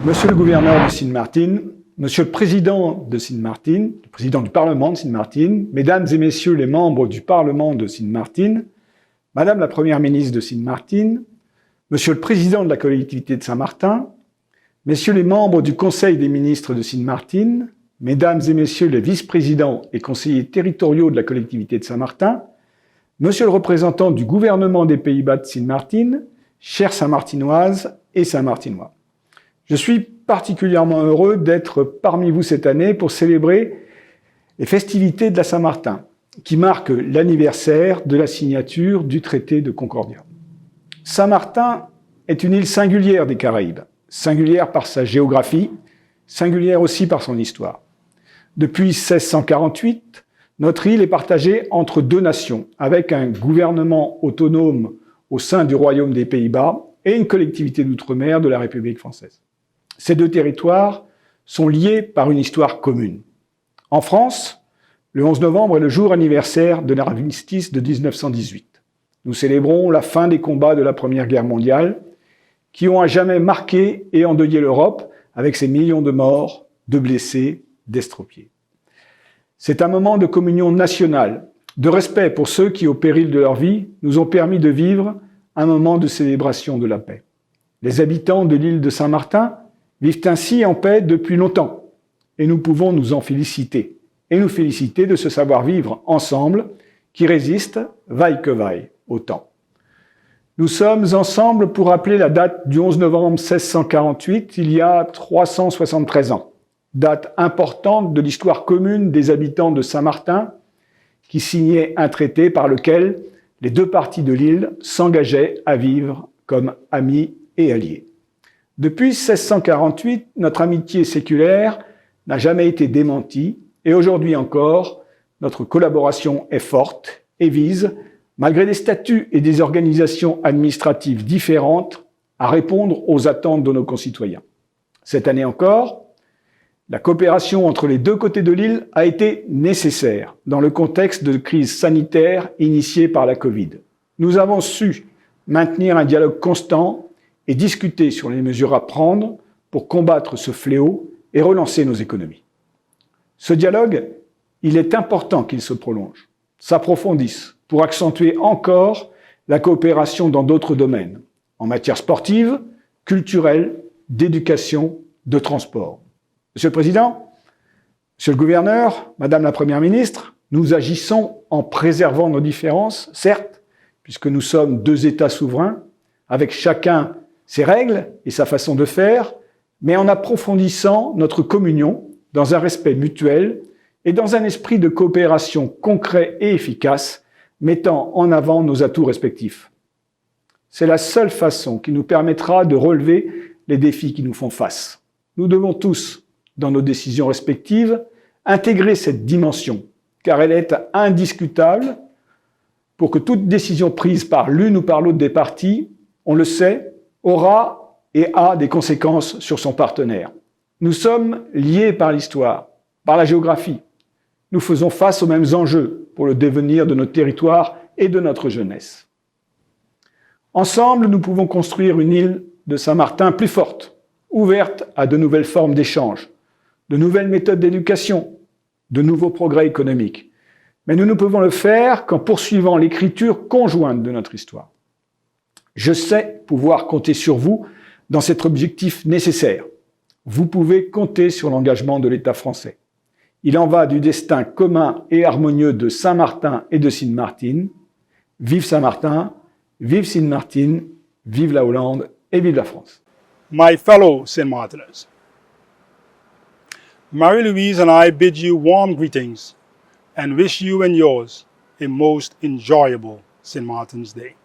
Monsieur le gouverneur de Sint-Maarten, Monsieur le président de Sint-Maarten, le président du Parlement de Sint-Maarten, Mesdames et Messieurs les membres du Parlement de Sint-Maarten, Madame la Première ministre de Sint-Maarten, Monsieur le président de la collectivité de Saint-Martin, Messieurs les membres du Conseil des ministres de Sint-Maarten, Mesdames et Messieurs les vice-présidents et conseillers territoriaux de la collectivité de Saint-Martin, Monsieur le représentant du gouvernement des Pays-Bas de Sint-Maarten, chères Saint-Martinoises et Saint-Martinois. Je suis particulièrement heureux d'être parmi vous cette année pour célébrer les festivités de la Saint-Martin, qui marquent l'anniversaire de la signature du traité de Concordia. Saint-Martin est une île singulière des Caraïbes, singulière par sa géographie, singulière aussi par son histoire. Depuis 1648, notre île est partagée entre deux nations, avec un gouvernement autonome au sein du Royaume des Pays-Bas et une collectivité d'outre-mer de la République française. Ces deux territoires sont liés par une histoire commune. En France, le 11 novembre est le jour anniversaire de l'armistice de 1918. Nous célébrons la fin des combats de la Première Guerre mondiale qui ont à jamais marqué et endeuillé l'Europe avec ses millions de morts, de blessés, d'estropiés. C'est un moment de communion nationale, de respect pour ceux qui, au péril de leur vie, nous ont permis de vivre un moment de célébration de la paix. Les habitants de l'île de Saint-Martin vivent ainsi en paix depuis longtemps, et nous pouvons nous en féliciter, et nous féliciter de ce savoir-vivre ensemble qui résiste, vaille que vaille, au temps. Nous sommes ensemble pour rappeler la date du 11 novembre 1648, il y a 373 ans. Date importante de l'histoire commune des habitants de Saint-Martin, qui signaient un traité par lequel les deux parties de l'île s'engageaient à vivre comme amis et alliés. Depuis 1648, notre amitié séculaire n'a jamais été démentie, et aujourd'hui encore, notre collaboration est forte et vise, malgré des statuts et des organisations administratives différentes, à répondre aux attentes de nos concitoyens. Cette année encore, la coopération entre les deux côtés de l'île a été nécessaire dans le contexte de crise sanitaire initiée par la Covid. Nous avons su maintenir un dialogue constant et discuter sur les mesures à prendre pour combattre ce fléau et relancer nos économies. Ce dialogue, il est important qu'il se prolonge, s'approfondisse pour accentuer encore la coopération dans d'autres domaines, en matière sportive, culturelle, d'éducation, de transport. Monsieur le Président, Monsieur le Gouverneur, Madame la Première ministre, nous agissons en préservant nos différences, certes, puisque nous sommes deux États souverains, avec chacun ses règles et sa façon de faire, mais en approfondissant notre communion dans un respect mutuel et dans un esprit de coopération concret et efficace, mettant en avant nos atouts respectifs. C'est la seule façon qui nous permettra de relever les défis qui nous font face. Nous devons tous, dans nos décisions respectives, intégrer cette dimension, car elle est indiscutable pour que toute décision prise par l'une ou par l'autre des parties, on le sait, aura et a des conséquences sur son partenaire. Nous sommes liés par l'histoire, par la géographie. Nous faisons face aux mêmes enjeux pour le devenir de notre territoire et de notre jeunesse. Ensemble, nous pouvons construire une île de Saint-Martin plus forte, ouverte à de nouvelles formes d'échange, de nouvelles méthodes d'éducation, de nouveaux progrès économiques. Mais nous ne pouvons le faire qu'en poursuivant l'écriture conjointe de notre histoire. Je sais pouvoir compter sur vous dans cet objectif nécessaire. Vous pouvez compter sur l'engagement de l'État français. Il en va du destin commun et harmonieux de Saint-Martin et de Sint-Maarten. Vive Saint-Martin, vive Sint-Maarten, vive la Hollande et vive la France.
My fellow St. Martiners, Marie-Louise and I bid you warm greetings and wish you and yours a most enjoyable St. Martin's Day.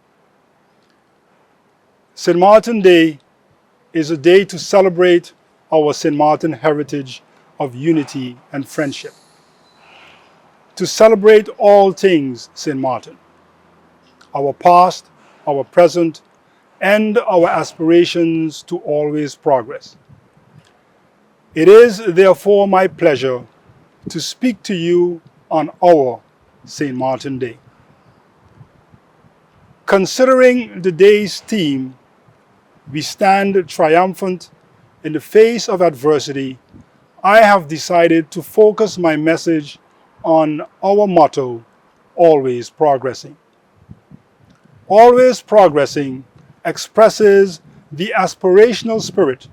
St. Martin Day is a day to celebrate our St. Martin heritage of unity and friendship. To celebrate all things St. Martin, our past, our present, and our aspirations to always progress. It is therefore my pleasure to speak to you on our St. Martin Day. Considering the day's theme, we stand triumphant in the face of adversity, I have decided to focus my message on our motto, always progressing. Always progressing expresses the aspirational spirit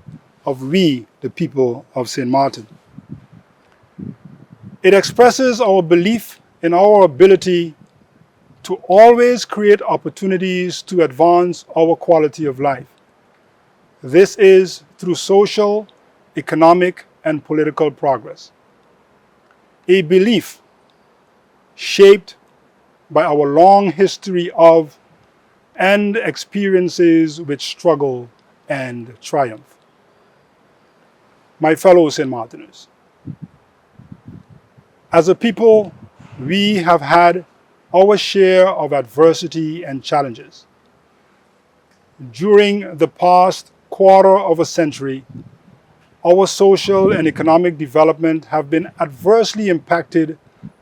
of we, the people of St. Martin. It expresses our belief in our ability to always create opportunities to advance our quality of life. This is through social, economic, and political progress. A belief shaped by our long history of and experiences with struggle and triumph. My fellow St. Martiners, as a people, we have had our share of adversity and challenges. During the past quarter of a century, our social and economic development have been adversely impacted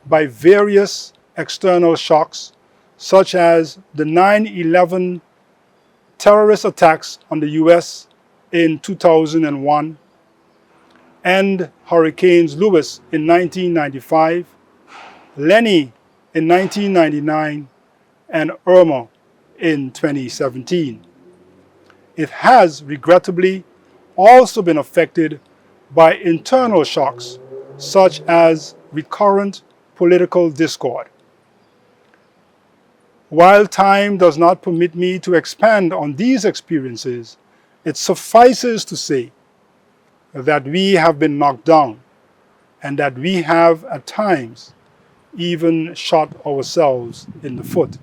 by various external shocks, such as the 9/11 terrorist attacks on the US in 2001 and Hurricanes Lewis in 1995, Lenny in 1999, and Irma in 2017. It has regrettably also been affected by internal shocks such as recurrent political discord. While time does not permit me to expand on these experiences, it suffices to say that we have been knocked down and that we have at times even shot ourselves in the foot.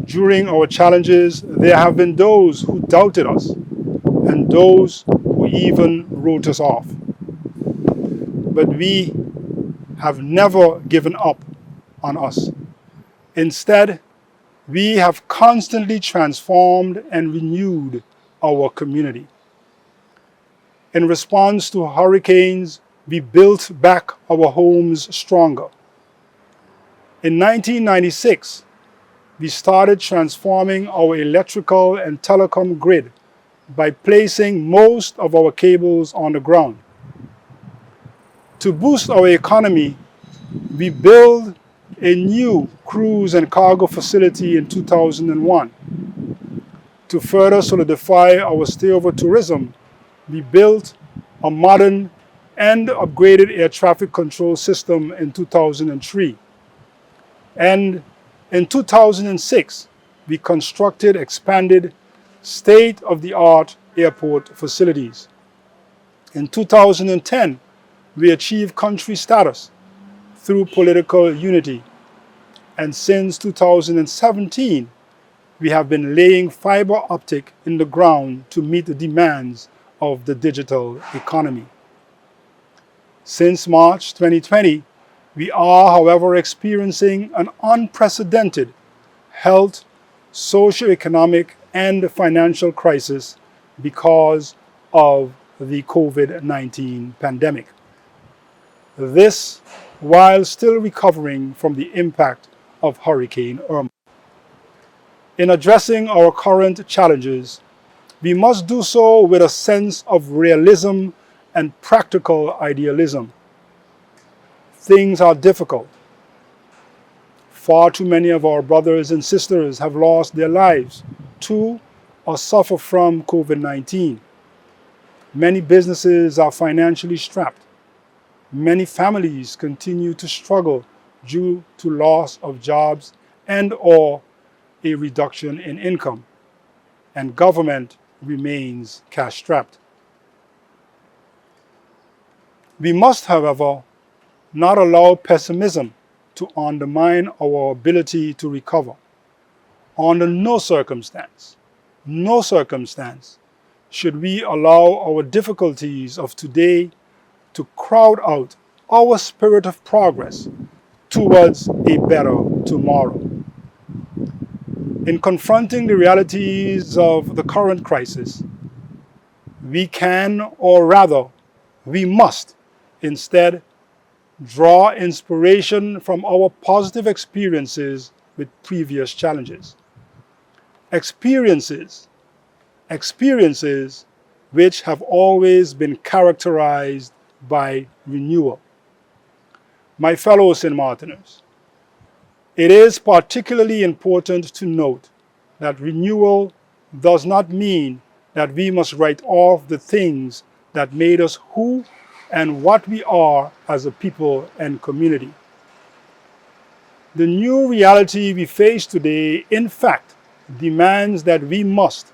During our challenges, there have been those who doubted us and those who even wrote us off. But we have never given up on us. Instead, we have constantly transformed and renewed our community. In response to hurricanes, we built back our homes stronger. In 1996, we started transforming our electrical and telecom grid by placing most of our cables on the ground. To boost our economy, we built a new cruise and cargo facility in 2001. To further solidify our stayover tourism, we built a modern and upgraded air traffic control system in 2003. And in 2006, we constructed expanded state-of-the-art airport facilities. In 2010, we achieved country status through political unity. And since 2017, we have been laying fiber optic in the ground to meet the demands of the digital economy. Since March 2020, we are, however, experiencing an unprecedented health, socioeconomic, and financial crisis because of the COVID-19 pandemic. This, while still recovering from the impact of Hurricane Irma. In addressing our current challenges, we must do so with a sense of realism and practical idealism. Things are difficult. Far too many of our brothers and sisters have lost their lives to or suffer from COVID-19. Many businesses are financially strapped. Many families continue to struggle due to loss of jobs and/or a reduction in income, and government remains cash-strapped. We must, however, not allow pessimism to undermine our ability to recover. Under no circumstance should we allow our difficulties of today to crowd out our spirit of progress towards a better tomorrow. In confronting the realities of the current crisis, we can, or rather, we must, instead draw inspiration from our positive experiences with previous challenges. Experiences which have always been characterized by renewal. My fellow St. Martiners, it is particularly important to note that renewal does not mean that we must write off the things that made us who and what we are as a people and community. The new reality we face today, in fact, demands that we must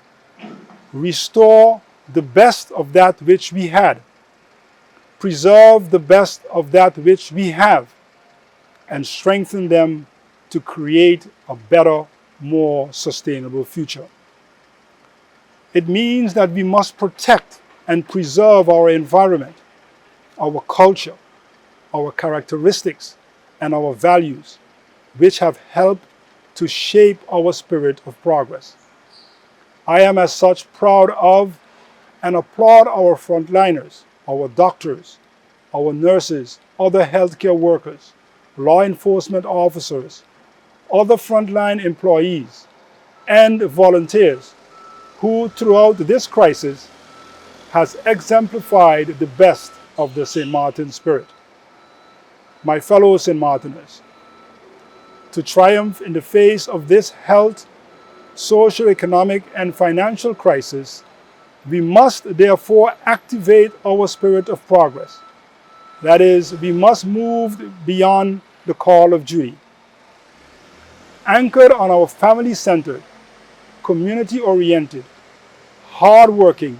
restore the best of that which we had, preserve the best of that which we have, and strengthen them to create a better, more sustainable future. It means that we must protect and preserve our environment, our culture, our characteristics, and our values, which have helped to shape our spirit of progress. I am as such proud of and applaud our frontliners, our doctors, our nurses, other healthcare workers, law enforcement officers, other frontline employees, and volunteers who throughout this crisis has exemplified the best of the St. Martin spirit. My fellow St. Martiners, to triumph in the face of this health, socio-economic, and financial crisis, we must therefore activate our spirit of progress. That is, we must move beyond the call of duty. Anchored on our family-centered, community-oriented, hard-working,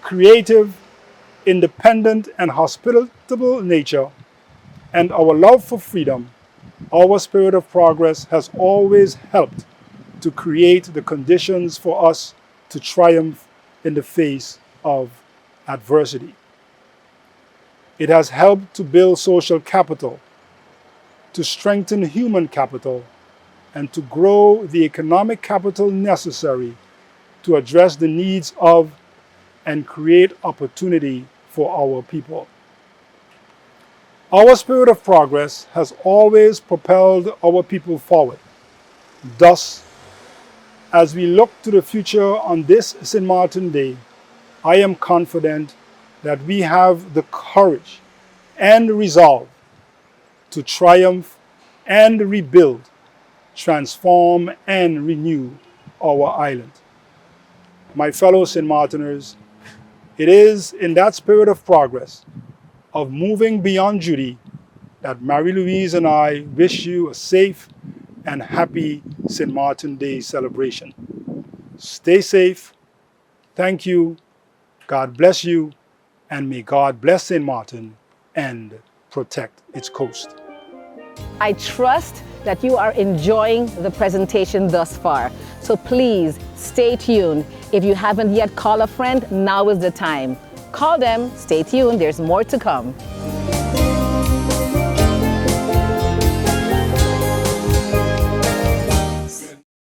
creative, independent, and hospitable nature, and our love for freedom, our spirit of progress has always helped to create the conditions for us to triumph in the face of adversity. It has helped to build social capital, to strengthen human capital, and to grow the economic capital necessary to address the needs of and create opportunity for our people. Our spirit of progress has always propelled our people forward. Thus, as we look to the future on this St. Martin Day, I am confident that we have the courage and resolve to triumph and rebuild, transform and renew our island. My fellow St. Martiners, it is in that spirit of progress, of moving beyond duty, that Marie-Louise and I wish you a safe and happy St. Martin Day celebration. Stay safe. Thank you. God bless you. And may God bless St. Martin and protect its coast.
I trust that you are enjoying the presentation thus far. So please stay tuned. If you haven't yet called a friend, now is the time. Call them, stay tuned, there's more to come.